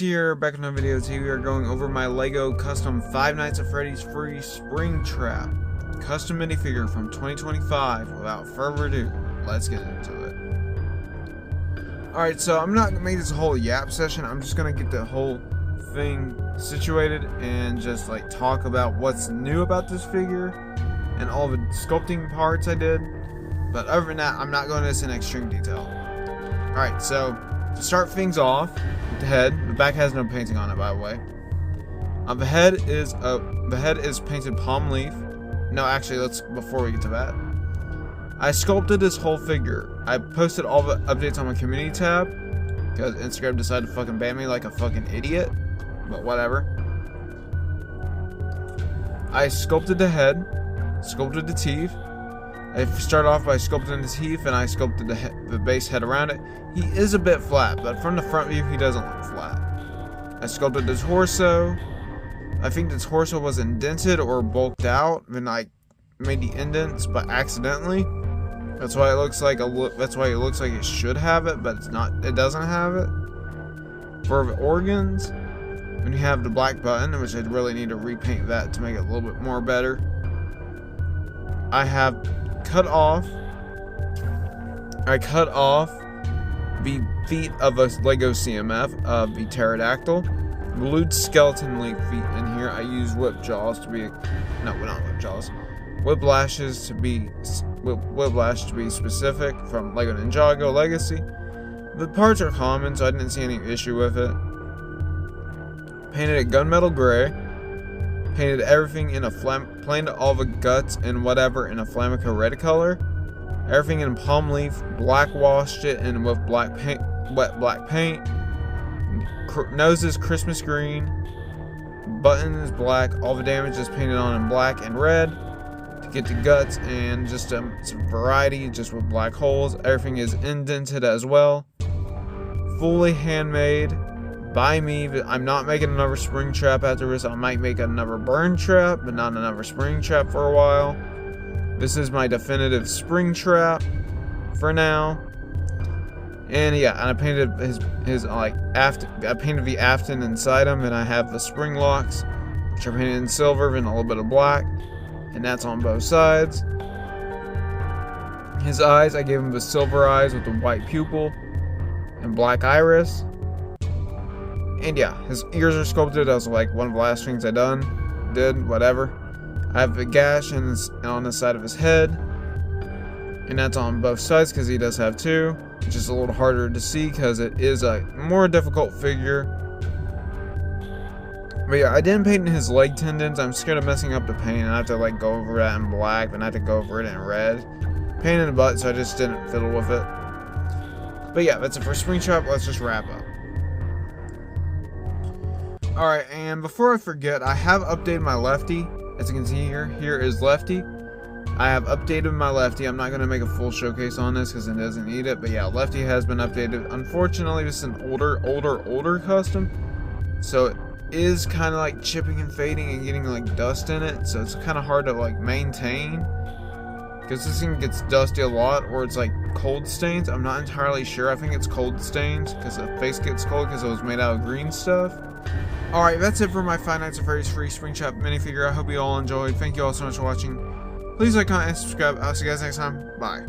here, back in another video. Today we are going over my LEGO custom Five Nights at Freddy's free Springtrap custom minifigure from 2025. Without further ado, let's get into it. Alright, so I'm not going to make this a whole yap session. I'm just going to get the whole thing situated and just like talk about what's new about this figure and all the sculpting parts I did. But other than that, I'm not going into this in extreme detail. Alright, so to start things off with the head, the back has no painting on it, by the way. The head is painted palm leaf. No, actually, before we get to that, I sculpted this whole figure. I posted all the updates on my community tab because Instagram decided to fucking ban me like a fucking idiot. But whatever. I sculpted the head, sculpted the teeth. I started off by sculpting the teeth, and I sculpted the base head around it. He is a bit flat, but from the front view, he doesn't look flat. I sculpted the torso. I think the torso was indented or bulked out, and I made the indents, but accidentally. That's why it looks like that's why it looks like it should have it, but it's not. It doesn't have it. For the organs, when you have the black button, which I'd really need to repaint that to make it a little bit more better. I cut off the feet of a LEGO CMF of the pterodactyl. Glued skeleton link feet in here. I used whiplashes to be specific from LEGO Ninjago Legacy. The parts are common, so I didn't see any issue with it. Painted it gunmetal gray. Painted everything in a planed all the guts and whatever in a Flamica red color. Everything in palm leaf, black washed it and with black paint, wet black paint. Nose is Christmas green. Button is black. All the damage is painted on in black and red to get the guts, and just some variety just with black holes. Everything is indented as well. Fully handmade by me. I'm not making another Springtrap after this. I might make another burn trap, but not another Springtrap for a while. This is my definitive Springtrap for now. And yeah, and I painted I painted the afton inside him, and I have the spring locks, which are painted in silver and a little bit of black, and that's on both sides. His eyes, I gave him the silver eyes with the white pupil and black iris. And yeah, his ears are sculpted as like one of the last things I did, whatever. I have a gash on the side of his head, and that's on both sides because he does have two. It's just a little harder to see because it is a more difficult figure. But yeah, I didn't paint his leg tendons. I'm scared of messing up the paint, and I have to like go over that in black, and I have to go over it in red. Painted the butt, so I just didn't fiddle with it. But yeah, that's it for Springtrap. Let's just wrap up. Alright, and before I forget, I have updated my lefty. As you can see here is lefty. I have updated my lefty. I'm not going to make a full showcase on this because it doesn't need it. But yeah, lefty has been updated. Unfortunately, this is an older custom. So it is kind of like chipping and fading and getting like dust in it. So it's kind of hard to like maintain. Because this thing gets dusty a lot, or it's like cold stains. I'm not entirely sure. I think it's cold stains because the face gets cold because it was made out of green stuff. Alright, that's it for my Five Nights at Freddy's free Springtrap minifigure. I hope you all enjoyed. Thank you all so much for watching. Please like, comment, and subscribe. I'll see you guys next time. Bye.